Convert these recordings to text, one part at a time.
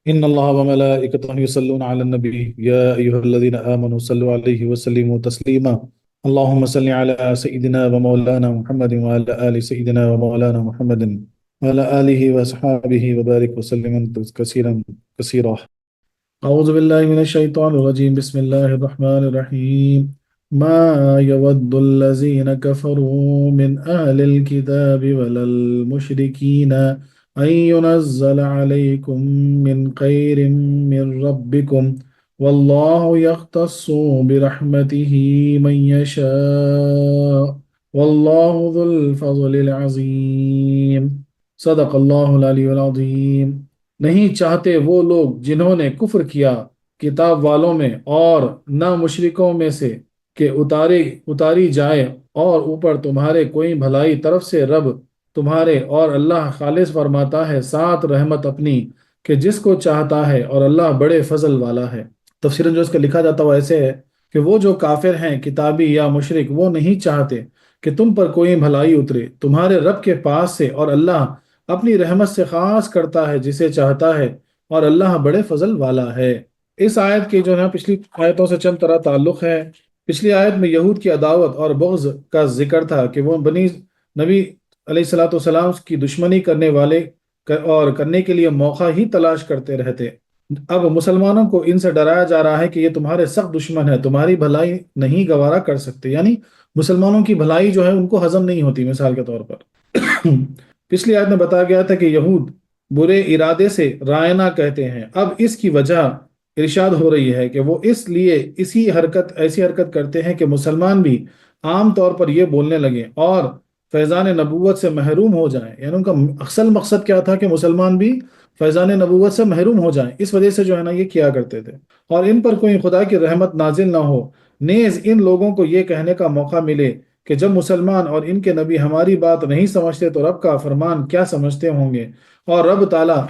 إن الله وملائكته يصلون على النبي يا أيها الذين آمنوا صلوا عليه وسلموا تسليما. اللهم صل على سيدنا ومولانا محمد وعلى آل سيدنا ومولانا محمد وعلى آله وأصحابه وبارك وسلم كثيرا كثيرا. أعوذ بالله من الشيطان الرجيم. بسم الله الرحمن الرحيم. ما يود الذين كفروا من أهل الكتاب ولا المشركين أن ينزل عليكم من خير من ربكم والله يختص برحمته من يشاء والله ذو الفضل العظيم. صدق اللہ العلی العظیم. نہیں چاہتے وہ لوگ جنہوں نے کفر کیا کتاب والوں میں اور نہ مشرکوں میں سے کہ اتاری جائے اور اوپر تمہارے کوئی بھلائی طرف سے رب تمہارے، اور اللہ خالص فرماتا ہے ساتھ رحمت اپنی کہ جس کو چاہتا ہے، اور اللہ بڑے فضل والا ہے۔ تفسیراً جو اس کا لکھا جاتا وہ ایسے ہے کہ وہ جو کافر ہیں کتابی یا مشرک وہ نہیں چاہتے کہ تم پر کوئی بھلائی اترے تمہارے رب کے پاس سے، اور اللہ اپنی رحمت سے خاص کرتا ہے جسے چاہتا ہے، اور اللہ بڑے فضل والا ہے۔ اس آیت کے جو ہے پچھلی آیتوں سے چند طرح تعلق ہے۔ پچھلی آیت میں یہود کی عداوت اور بغض کا ذکر تھا کہ وہ بنی نبی علیہ الصلوۃ والسلام کی دشمنی کرنے والے اور کرنے کے لیے موقع ہی تلاش کرتے رہتے۔ اب مسلمانوں کو ان سے ڈرایا جا رہا ہے کہ یہ تمہارے سخت دشمن ہے، تمہاری بھلائی نہیں گوارا کر سکتے، یعنی مسلمانوں کی بھلائی جو ہے ان کو ہضم نہیں ہوتی۔ مثال کے طور پر پچھلی آیت میں بتایا گیا تھا کہ یہود برے ارادے سے رائنا کہتے ہیں، اب اس کی وجہ ارشاد ہو رہی ہے کہ وہ اس لیے ایسی حرکت کرتے ہیں کہ مسلمان بھی عام طور پر یہ بولنے لگے اور فیضان نبوت سے محروم ہو جائیں۔ یعنی ان کا اصل مقصد کیا تھا کہ مسلمان بھی فیضان نبوت سے محروم ہو جائیں، اس وجہ سے جو ہے نا یہ کیا کرتے تھے، اور ان پر کوئی خدا کی رحمت نازل نہ ہو، نیز ان لوگوں کو یہ کہنے کا موقع ملے کہ جب مسلمان اور ان کے نبی ہماری بات نہیں سمجھتے تو رب کا فرمان کیا سمجھتے ہوں گے، اور رب تعالیٰ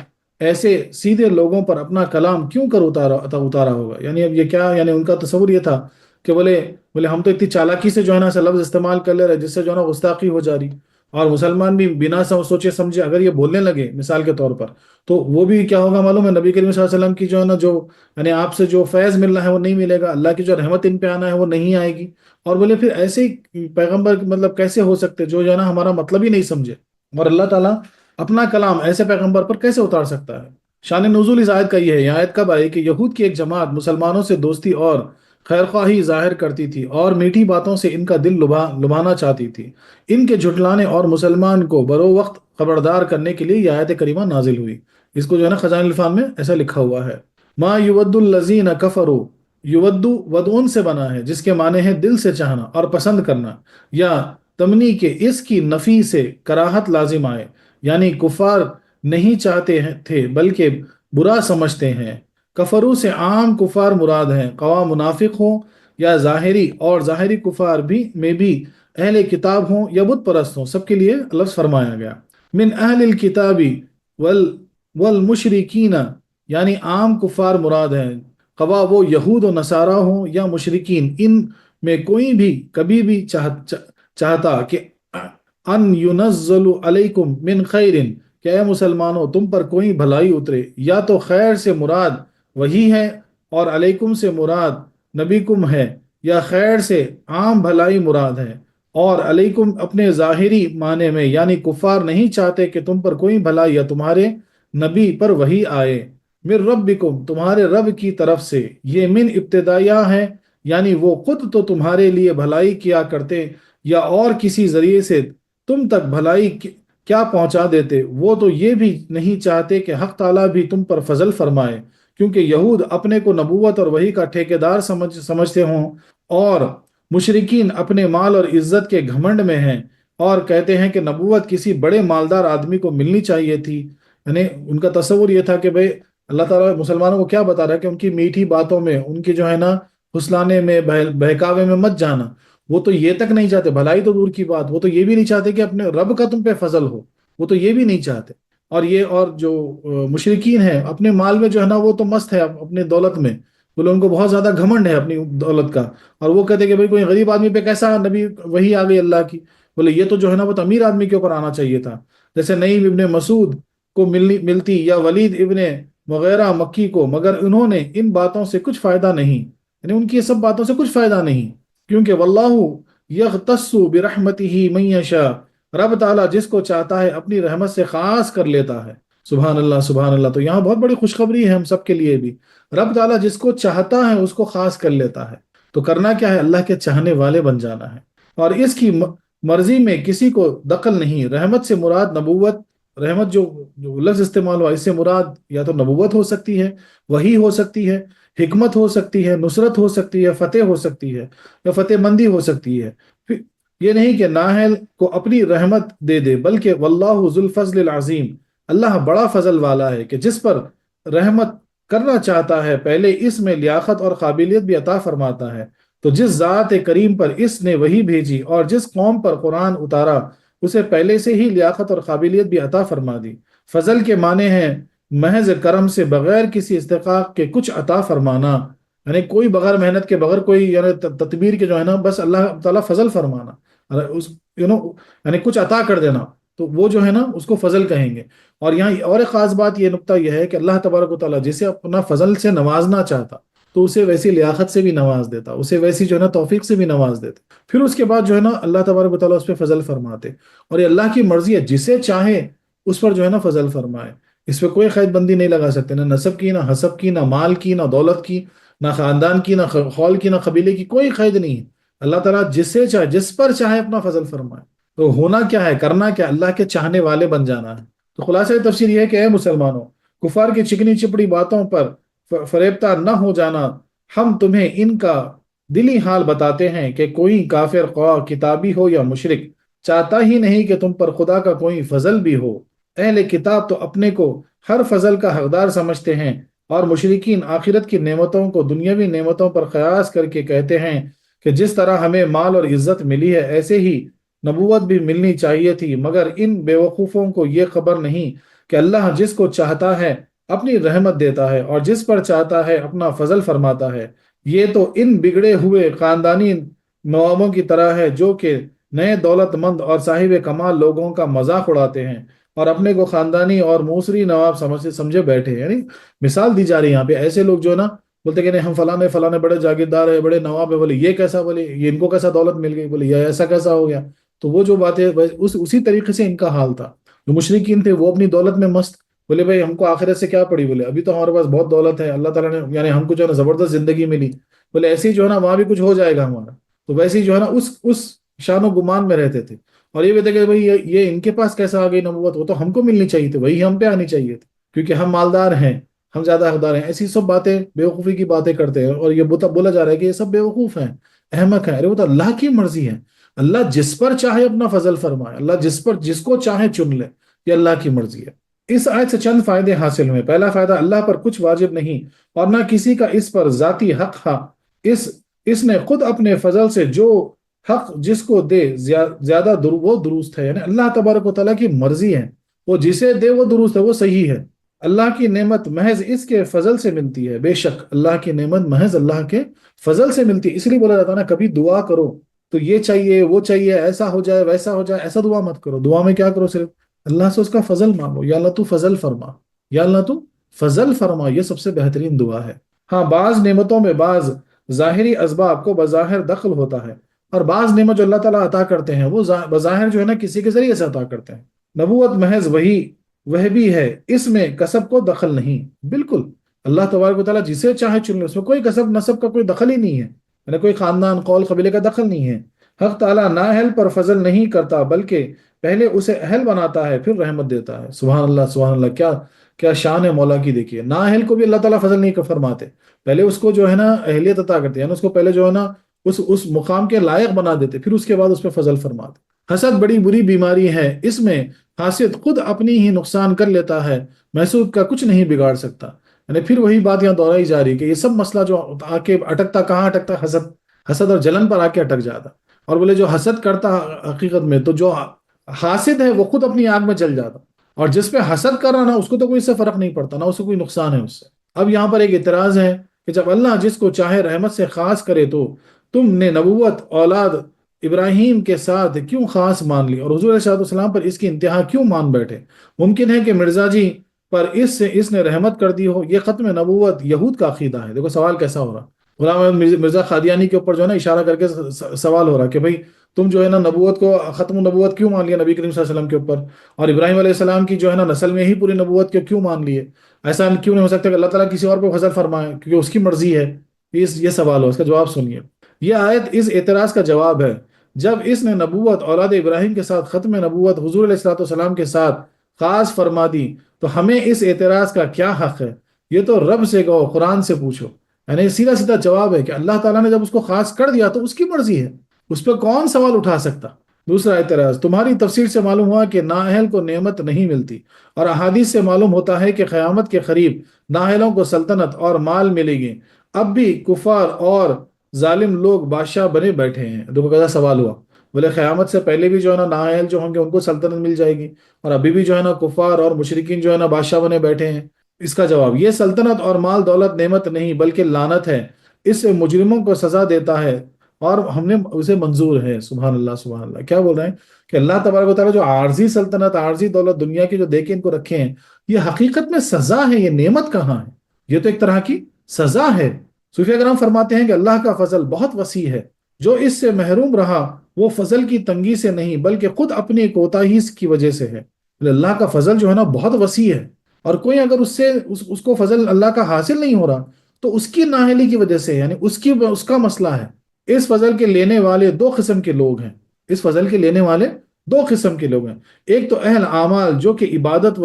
ایسے سیدھے لوگوں پر اپنا کلام کیوں کر اتارا ہوگا۔ یعنی اب یہ کیا، یعنی ان کا تصور یہ تھا کہ بولے ہم تو اتنی چالاکی سے جو ہے نا ایسا لفظ استعمال کر لے رہے جس سے جو ہے نا گستاخی ہو جا رہی، اور مسلمان بھی بنا سوچے سمجھے اگر یہ بولنے لگے مثال کے طور پر تو وہ بھی کیا ہوگا معلوم ہے، نبی کریم صلی اللہ علیہ وسلم کی جو ہے نا جو یعنی آپ سے جو فیض ملنا ہے وہ نہیں ملے گا، اللہ کی جو رحمت ان پہ آنا ہے وہ نہیں آئے گی۔ اور بولے پھر ایسے ہی پیغمبر مطلب کیسے ہو سکتے جو ہے نا ہمارا مطلب ہی نہیں سمجھے، اور اللہ تعالیٰ اپنا کلام ایسے پیغمبر پر کیسے اتار سکتا ہے۔ شان نزول اس آیت کا یہ ہے، یہ آیت کب آئی کہ یہود کی ایک جماعت مسلمانوں سے دوستی اور خیرخواہی ظاہر کرتی تھی اور میٹھی باتوں سے ان کا دل لبھانا چاہتی تھی۔ ان کے جھٹلانے اور مسلمان کو برو وقت خبردار کرنے کے لیے یہ آیت کریمہ نازل ہوئی۔ اس کو جو ہے نا خزائن الفام میں ایسا لکھا ہوا ہے، ما یود الذین کفروا، یودو ودون سے بنا ہے جس کے معنی ہے دل سے چاہنا اور پسند کرنا، یا تمنی کے اس کی نفی سے کراہت لازم آئے، یعنی کفار نہیں چاہتے تھے بلکہ برا سمجھتے ہیں۔ کفرو سے عام کفار مراد ہیں، خواہ منافق ہوں یا ظاہری، اور ظاہری کفار میں بھی اہل کتاب ہوں یا بت پرست ہوں، سب کے لیے لفظ فرمایا گیا۔ من اہل الکتابی والمشرکین، یعنی عام کفار مراد ہیں، خواہ وہ یہود و نصارہ ہوں یا مشرکین، ان میں کوئی بھی کبھی بھی چاہتا کہ ان ینزل علیکم من خیر، کہ اے مسلمانوں تم پر کوئی بھلائی اترے، یا تو خیر سے مراد وہی ہے اور علیکم سے مراد نبیکم ہے، یا خیر سے عام بھلائی مراد ہے اور علیکم اپنے ظاہری معنی میں، یعنی کفار نہیں چاہتے کہ تم پر کوئی بھلائی یا تمہارے نبی پر وہی آئے۔ من ربکم، تمہارے رب کی طرف سے، یہ من ابتدائیہ ہے، یعنی وہ خود تو تمہارے لیے بھلائی کیا کرتے یا اور کسی ذریعے سے تم تک بھلائی کیا پہنچا دیتے، وہ تو یہ بھی نہیں چاہتے کہ حق تعالیٰ بھی تم پر فضل فرمائے، کیونکہ یہود اپنے کو نبوت اور وحی کا ٹھیکیدار سمجھتے ہوں، اور مشرکین اپنے مال اور عزت کے گھمنڈ میں ہیں اور کہتے ہیں کہ نبوت کسی بڑے مالدار آدمی کو ملنی چاہیے تھی۔ یعنی ان کا تصور یہ تھا کہ بھئی اللہ تعالیٰ مسلمانوں کو کیا بتا رہا ہے کہ ان کی میٹھی باتوں میں، ان کی جو ہے نا پھسلانے میں، بہکاوے میں مت جانا۔ وہ تو یہ تک نہیں چاہتے، بھلائی تو دور کی بات، وہ تو یہ بھی نہیں چاہتے کہ اپنے رب کا تم پہ فضل ہو، وہ تو یہ بھی نہیں چاہتے۔ اور جو مشرکین ہیں اپنے مال میں جو ہے نا وہ تو مست ہے اپنے دولت میں، بولے ان کو بہت زیادہ گھمنڈ ہے اپنی دولت کا، اور وہ کہتے ہیں کہ بھئی کوئی غریب آدمی پہ کیسا نبی وہی آ گئی اللہ کی، بولے یہ تو جو ہے نا وہ تو امیر آدمی کے اوپر آنا چاہیے تھا، جیسے نعیم ابن مسعود کو ملتی یا ولید ابن وغیرہ مکی کو، مگر انہوں نے ان باتوں سے کچھ فائدہ نہیں، یعنی ان کی یہ سب باتوں سے کچھ فائدہ نہیں، کیونکہ واللہ یختص برحمتہ من یشاء، رب تعالیٰ جس کو چاہتا ہے اپنی رحمت سے خاص کر لیتا ہے۔ سبحان اللہ سبحان اللہ۔ تو یہاں بہت بڑی خوشخبری ہے ہم سب کے لیے بھی، رب تعالیٰ جس کو چاہتا ہے اس کو خاص کر لیتا ہے۔ تو کرنا کیا ہے؟ اللہ کے چاہنے والے بن جانا ہے، اور اس کی مرضی میں کسی کو دخل نہیں۔ رحمت سے مراد نبوت، رحمت جو لفظ استعمال ہوا اس سے مراد یا تو نبوت ہو سکتی ہے، وحی ہو سکتی ہے، حکمت ہو سکتی ہے، نصرت ہو سکتی ہے، فتح ہو سکتی ہے، یا فتح مندی ہو سکتی ہے۔ پھر یہ نہیں کہ نااہل کو اپنی رحمت دے دے، بلکہ واللہ ذو الفضل العظیم، اللہ بڑا فضل والا ہے کہ جس پر رحمت کرنا چاہتا ہے پہلے اس میں لیاقت اور قابلیت بھی عطا فرماتا ہے۔ تو جس ذات کریم پر اس نے وحی بھیجی اور جس قوم پر قرآن اتارا اسے پہلے سے ہی لیاقت اور قابلیت بھی عطا فرما دی۔ فضل کے معنی ہیں محض کرم سے بغیر کسی استحقاق کے کچھ عطا فرمانا، یعنی کوئی بغیر محنت کے، بغیر کوئی یعنی تدبیر کے جو ہے نا، بس اللہ تعالیٰ فضل فرمانا، اس یعنی کچھ عطا کر دینا، تو وہ جو ہے نا اس کو فضل کہیں گے۔ اور یہاں اور ایک خاص بات، یہ نقطہ یہ ہے کہ اللہ تبارک و تعالیٰ جسے اپنا فضل سے نوازنا چاہتا تو اسے ویسی لیاقت سے بھی نواز دیتا، اسے ویسی جو ہے نا توفیق سے بھی نواز دیتا، پھر اس کے بعد جو ہے نا اللہ تبارک و تعالیٰ اس پہ فضل فرماتے۔ اور یہ اللہ کی مرضی ہے، جسے چاہے اس پر جو ہے نا فضل فرمائے، اس پہ کوئی قید بندی نہیں لگا سکتے، نہ نسب کی، نہ حسب کی، نہ مال کی، نہ دولت کی، نہ خاندان کی، نہ خول کی، نہ قبیلے کی، کوئی قید نہیں ہے۔ اللہ تعالیٰ جسے چاہے، جس پر چاہے اپنا فضل فرمائے۔ تو ہونا کیا ہے، کرنا کیا، اللہ کے چاہنے والے بن جانا ہے۔ تو خلاصہ تفسیر یہ ہے کہ اے مسلمانوں، کفار کی چکنی چپڑی باتوں پر فریبتہ نہ ہو جانا۔ ہم تمہیں ان کا دلی حال بتاتے ہیں کہ کوئی کافر خواہ کتابی ہو یا مشرک چاہتا ہی نہیں کہ تم پر خدا کا کوئی فضل بھی ہو۔ اہل کتاب تو اپنے کو ہر فضل کا حقدار سمجھتے ہیں، اور مشرکین آخرت کی نعمتوں کو دنیاوی نعمتوں پر قیاس کر کے کہتے ہیں کہ جس طرح ہمیں مال اور عزت ملی ہے ایسے ہی نبوت بھی ملنی چاہیے تھی، مگر ان بیوقوفوں کو یہ خبر نہیں کہ اللہ جس کو چاہتا ہے اپنی رحمت دیتا ہے اور جس پر چاہتا ہے اپنا فضل فرماتا ہے۔ یہ تو ان بگڑے ہوئے خاندانی نوابوں کی طرح ہے جو کہ نئے دولت مند اور صاحب کمال لوگوں کا مذاق اڑاتے ہیں اور اپنے کو خاندانی اور موسری نواب سمجھے بیٹھے ہیں۔ یعنی مثال دی جا رہی ہے یہاں پہ، ایسے لوگ جو ہے نا بولتے کہ نہیں ہم فلانے فلانے بڑے جاگیردار ہیں، بڑے نواب ہیں، بولے یہ کیسا، بولے یہ ان کو کیسا دولت مل گئی، بولے یہ ایسا کیسا ہو گیا۔ تو وہ جو باتیں اسی طریقے سے ان کا حال تھا۔ جو مشرکین تھے وہ اپنی دولت میں مست، بولے بھائی ہم کو آخرت سے کیا پڑی، بولے ابھی تو ہمارے پاس بہت دولت ہے، اللہ تعالیٰ نے یعنی ہم کو جو ہے نا زبردست زندگی ملی، بولے ایسے ہی جو ہے نا وہاں بھی کچھ ہو جائے گا ہمارا۔ تو ویسے ہی جو ہے نا اس شان و گمان میں رہتے تھے، اور یہ بھی تھے کہ بھائی یہ ان کے پاس کیسا آ گئی نبوت، وہ تو ہم کو ملنی چاہیے تھی، وہی ہم پہ آنی چاہیے تھی، کیونکہ ہم مالدار ہیں، ہم زیادہ حقدار ہیں۔ ایسی سب باتیں بیوقوفی کی باتیں کرتے ہیں، اور یہ بولا جا رہا ہے کہ یہ سب بیوقوف ہیں، احمق ہیں۔ ارے وہ تو اللہ کی مرضی ہے، اللہ جس پر چاہے اپنا فضل فرمائے، اللہ جس کو چاہے چن لے، یہ اللہ کی مرضی ہے۔ اس آیت سے چند فائدے حاصل ہوئے۔ پہلا فائدہ، اللہ پر کچھ واجب نہیں اور نہ کسی کا اس پر ذاتی حق ہے۔ اس نے خود اپنے فضل سے جو حق جس کو دے زیادہ وہ درست ہے، یعنی اللہ تبارک و تعالیٰ کی مرضی ہے، وہ جسے دے وہ درست ہے، وہ صحیح ہے۔ اللہ کی نعمت محض اس کے فضل سے ملتی ہے، بے شک اللہ کی نعمت محض اللہ کے فضل سے ملتی ہے۔ اس لیے بولا جاتا ہے نا کبھی دعا کرو تو یہ چاہیے وہ چاہیے، ایسا ہو جائے ویسا ہو جائے، ایسا دعا مت کرو۔ دعا میں کیا کرو، صرف اللہ سے اس کا فضل مانگو، یا اللہ تو فضل فرما، یا اللہ تو فضل فرما، یہ سب سے بہترین دعا ہے۔ ہاں بعض نعمتوں میں بعض ظاہری اسباب کو بظاہر دخل ہوتا ہے، اور بعض نعمت جو اللہ تعالیٰ عطا کرتے ہیں وہ بظاہر جو ہے نا کسی کے ذریعے سے عطا کرتے ہیں۔ نبوت محض وہ بھی ہے، اس میں کسب کو دخل نہیں۔ بالکل اللہ تبارک و تعالیٰ جسے چاہے چن لے، اس میں کوئی کسب نسب کا کوئی دخل ہی نہیں ہے، یعنی کوئی خاندان قول قبیلے کا دخل نہیں ہے۔ حق تعالیٰ نااہل پر فضل نہیں کرتا بلکہ پہلے اسے اہل بناتا ہے پھر رحمت دیتا ہے۔ سبحان اللہ سبحان اللہ، کیا شان ہے مولا کی۔ دیکھیے نااہل کو بھی اللہ تعالیٰ فضل نہیں فرماتے، پہلے اس کو جو ہے نا اہلیت عطا کرتے ہیں، یعنی اس کو پہلے جو ہے نا اس مقام کے لائق بنا دیتے، پھر اس کے بعد اس پہ فضل فرماتے۔ حسد بڑی بری بیماری ہے، اس میں حاسد خود اپنی ہی نقصان کر لیتا ہے، محسود کا کچھ نہیں بگاڑ سکتا۔ یعنی پھر وہی بات یہاں دہرائی جا رہی ہے کہ یہ سب مسئلہ جو آ کے اٹکتا کہاں اٹکتا، حسد اور جلن پر آ کے اٹک جاتا۔ اور بولے جو حسد کرتا حقیقت میں، تو جو حاسد ہے وہ خود اپنی آگ میں جل جاتا، اور جس پہ حسد کر رہا نا اس کو تو کوئی سے فرق نہیں پڑتا، نہ اس کو کوئی نقصان ہے اس سے۔ اب یہاں پر ایک اعتراض ہے کہ جب اللہ جس کو چاہے رحمت سے خاص کرے تو تم نے نبوت اولاد ابراہیم کے ساتھ کیوں خاص مان لی، اور حضور صلی اللہ علیہ وسلم پر اس کی انتہا کیوں مان بیٹھے؟ ممکن ہے کہ مرزا جی پر اس نے رحمت کر دی ہو۔ یہ ختم نبوت یہود کا عقیدہ ہے۔ دیکھو سوال کیسا ہو رہا، غلام احمد مرزا قادیانی کے اوپر جو ہے نا اشارہ کر کے سوال ہو رہا کہ بھائی تم جو ہے نا نبوت کو ختم نبوت کیوں مان لیا نبی کریم صلی اللہ علیہ وسلم کے اوپر، اور ابراہیم علیہ السلام کی جو ہے نا نسل میں ہی پوری نبوت کو کیوں مان لیے؟ ایسا کیوں نہیں ہو سکتا کہ اللہ تعالیٰ کسی اور پہ فضل فرمائے کیونکہ اس کی مرضی ہے؟ یہ سوال ہو، اس کا جواب سنیے۔ یہ آیت اس اعتراض کا جواب ہے۔ جب اس نے نبوت اولاد ابراہیم کے ساتھ ختم نبوت حضور علیہ الصلوۃ والسلام کے ساتھ خاص فرما دی تو ہمیں اس اعتراض کا کیا حق ہے؟ یہ تو رب سے کہو، قرآن سے پوچھو۔ یعنی سیدھا سیدھا جواب ہے کہ اللہ تعالیٰ نے جب اس کو خاص کر دیا تو اس کی مرضی ہے، اس پہ کون سوال اٹھا سکتا؟ دوسرا اعتراض، تمہاری تفسیر سے معلوم ہوا کہ نااہل کو نعمت نہیں ملتی، اور احادیث سے معلوم ہوتا ہے کہ قیامت کے قریب نااہلوں کو سلطنت اور مال ملے گی، اب بھی کفار اور ظالم لوگ بادشاہ بنے بیٹھے ہیں۔ دیکھو کیسا سوال ہوا، بولے قیامت سے پہلے بھی جو ہے نا نااہل جو ہوں گے ان کو سلطنت مل جائے گی، اور ابھی بھی جو ہے نا کفار اور مشرکین جو ہے نا بادشاہ بنے بیٹھے ہیں۔ اس کا جواب، یہ سلطنت اور مال دولت نعمت نہیں بلکہ لعنت ہے، اس سے مجرموں کو سزا دیتا ہے اور ہم نے اسے منظور ہے۔ سبحان اللہ سبحان اللہ، کیا بول رہے ہیں کہ اللہ تبارک و تعالیٰ جو عارضی سلطنت عارضی دولت دنیا کی جو دے کے ان کو رکھے ہیں، یہ حقیقت میں سزا ہے، یہ نعمت کہاں ہے؟ یہ تو ایک طرح کی سزا ہے۔ صوفیہ کرام فرماتے ہیں کہ اللہ کا فضل بہت وسیع ہے، جو اس سے محروم رہا وہ فضل کی تنگی سے نہیں بلکہ خود اپنی کوتاہی کی وجہ سے ہے۔ اللہ کا فضل جو ہے نا بہت وسیع ہے، اور کوئی اگر اس کو فضل اللہ کا حاصل نہیں ہو رہا تو اس کی نااہلی کی وجہ سے، یعنی اس کا مسئلہ ہے۔ اس فضل کے لینے والے دو قسم کے لوگ ہیں، اس فضل کے لینے والے دو قسم کے لوگ ہیں۔ ایک تو اہل اعمال جو کہ عبادت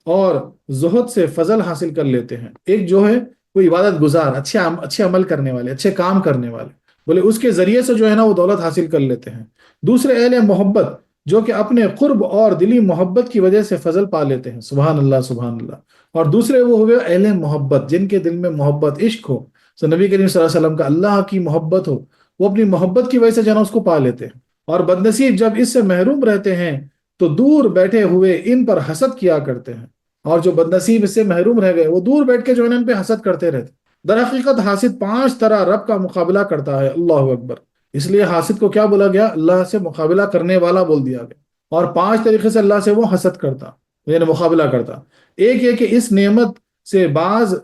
اور زہد سے فضل حاصل کر لیتے ہیں، ایک جو ہے وہ عبادت گزار، اچھے عمل کرنے والے، اچھے کام کرنے والے، بولے اس کے ذریعے سے جو ہے نا وہ دولت حاصل کر لیتے ہیں۔ دوسرے اہل محبت جو کہ اپنے قرب اور دلی محبت کی وجہ سے فضل پا لیتے ہیں۔ سبحان اللہ سبحان اللہ۔ اور دوسرے وہ ہوئے اہل محبت جن کے دل میں محبت عشق ہو، تو نبی کریم صلی اللہ علیہ وسلم کا اللہ کی محبت ہو، وہ اپنی محبت کی وجہ سے جو ہے نا اس کو پا لیتے ہیں۔ اور بدنصیب جب اس سے محروم رہتے ہیں تو دور بیٹھے ہوئے ان پر حسد کیا کرتے ہیں، اور جو بدنصیب اس سے محروم رہ گئے وہ دور بیٹھ کے جو ہے نا ان پہ حسد کرتے رہتے۔ در حقیقت حاسد 5 طرح رب کا مقابلہ کرتا ہے۔ اللہ اکبر۔ اس لیے حاسد کو کیا بولا گیا؟ اللہ سے مقابلہ کرنے والا بول دیا گیا۔ اور 5 طریقے سے اللہ سے وہ حسد کرتا، یعنی مقابلہ کرتا۔ ایک یہ کہ اس نعمت سے باز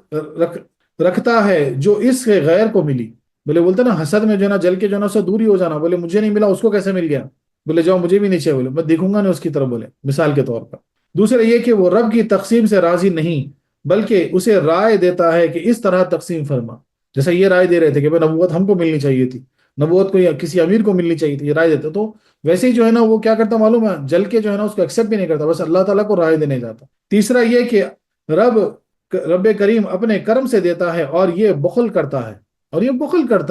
رکھتا ہے جو اس کے غیر کو ملی۔ بولے بولتے نا حسد میں جو ہے نا جل کے جو ہے نا اسے دور ہی ہو جانا، بولے مجھے نہیں ملا اس کو کیسے مل گیا؟ بولے جاؤ مجھے بھی نہیں چاہیے، بولے میں دیکھوں گا نہیں اس کی طرف، بولے مثال کے طور پر۔ دوسرا یہ کہ وہ رب کی تقسیم سے راضی نہیں بلکہ اسے رائے دیتا ہے کہ اس طرح تقسیم فرما، جیسا یہ رائے دے رہے تھے کہ بھائی نبوت ہم کو ملنی چاہیے تھی، نبوت کو یا کسی امیر کو ملنی چاہیے تھی، یہ رائے دیتا، تو ویسے ہی جو ہے نا وہ کیا کرتا معلوم ہے، جل کے جو ہے نا اس کو ایکسیپٹ بھی نہیں کرتا، بس اللہ تعالیٰ کو رائے دینے جاتا۔ تیسرا یہ کہ رب کریم اپنے کرم سے دیتا ہے اور یہ بخل کرتا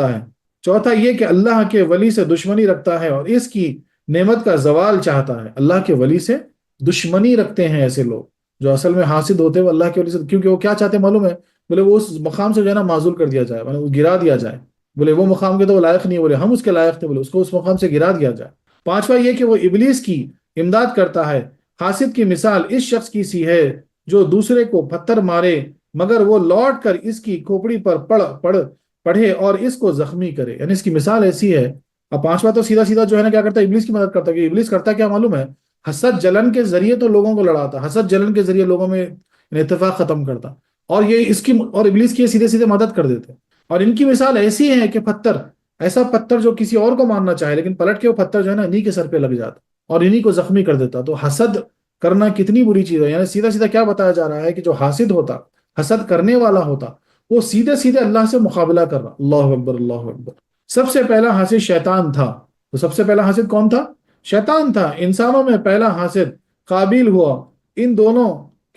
ہے۔ چوتھا یہ کہ اللہ کے ولی سے دشمنی رکھتا ہے اور اس کی نعمت کا زوال چاہتا ہے۔ اللہ کے ولی سے دشمنی رکھتے ہیں ایسے لوگ جو اصل میں حاسد ہوتے ہیں، وہ اللہ کے ولی سے، کیونکہ وہ کیا چاہتے ہیں معلوم ہے؟ بولے وہ اس مقام سے جو ہے نا معزول کر دیا جائے، وہ گرا دیا جائے، بولے وہ مقام کے تو وہ لائق نہیں، بولے ہم اس کے لائق تھے، بولے اس کو اس مقام سے گرا دیا جائے۔ پانچواں یہ کہ وہ ابلیس کی امداد کرتا ہے۔ حاسد کی مثال اس شخص کی سی ہے جو دوسرے کو پتھر مارے مگر وہ لوٹ کر اس کی کھوپڑی پر پڑھے اور اس کو زخمی کرے، یعنی اس کی مثال ایسی ہے۔ اب پانچواں تو سیدھا سیدھا جو ہے نا کیا کرتا ہے؟ ابلیس کی مدد کرتا ہے۔ کہ ابلیس کرتا کیا معلوم ہے؟ حسد جلن کے ذریعے تو لوگوں کو لڑاتا، حسد جلن کے ذریعے لوگوں میں اتفاق ختم کرتا، اور یہ اور ابلیس کی سیدھے سیدھے مدد کر دیتے۔ اور ان کی مثال ایسی ہے کہ ایسا پتھر جو کسی اور کو مارنا چاہے لیکن پلٹ کے وہ پتھر جو ہے نا انہی کے سر پہ لگ جاتا اور انہی کو زخمی کر دیتا۔ تو حسد کرنا کتنی بری چیز ہے، یعنی سیدھا سیدھا کیا بتایا جا رہا ہے کہ جو حاسد ہوتا، حسد کرنے والا ہوتا، وہ سیدھے سیدھے اللہ سے مقابلہ کر رہا۔ اللہ اکبر اللہ اکبر۔ سب سے پہلا حاسد شیطان تھا۔ تو سب سے پہلا حاسد کون تھا؟ شیطان تھا۔ انسانوں میں پہلا حاسد قابیل ہوا، ان دونوں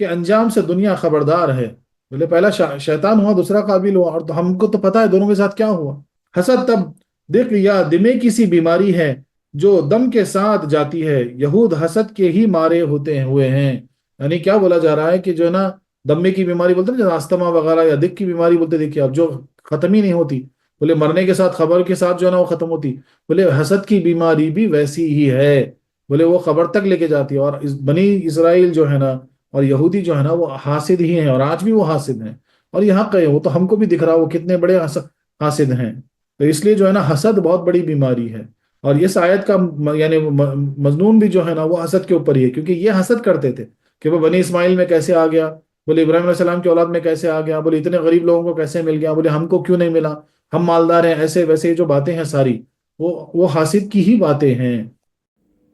کے انجام سے دنیا خبردار ہے۔ بولے پہلا شیطان ہوا، دوسرا قابیل ہوا، اور تو ہم کو تو پتا ہے دونوں کے ساتھ کیا ہوا۔ حسد تب دق یا دمے کی سی بیماری ہے جو دم کے ساتھ جاتی ہے، یہود حسد کے ہی مارے ہوئے ہیں۔ یعنی کیا بولا جا رہا ہے کہ جو ہے نا دمے کی بیماری بولتے ہیں، آستما وغیرہ، یا دق کی بیماری بولتے، دیکھیے اب جو ختم ہی نہیں ہوتی، بولے مرنے کے ساتھ خبر کے ساتھ جو ہے نا وہ ختم ہوتی، بولے حسد کی بیماری بھی ویسی ہی ہے، بولے وہ خبر تک لے کے جاتی ہے۔ اور بنی اسرائیل جو ہے نا اور یہودی جو ہے نا وہ حاسد ہی ہیں، اور آج بھی وہ حاسد ہیں، اور یہ حق ہے، وہ تو ہم کو بھی دکھ رہا وہ کتنے بڑے حاسد ہیں۔ تو اس لیے جو ہے نا حسد بہت بڑی بیماری ہے، اور اس آیت کا یعنی مضمون بھی جو ہے نا وہ حسد کے اوپر ہی ہے، کیونکہ یہ حسد کرتے تھے کہ وہ بنی اسماعیل میں کیسے آ گیا، بولے ابراہیم علیہ السلام کی اولاد میں کیسے آ گیا؟ بولے اتنے غریب لوگوں کو کیسے مل گیا؟ بولے ہم کو کیوں نہیں ملا؟ ہم مالدار ہیں، ایسے ویسے، یہ جو باتیں ہیں ساری وہ حاسد کی ہی باتیں ہیں۔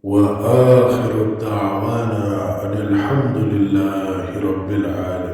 وآخر دعوانا أن الحمد لله رب العالمين.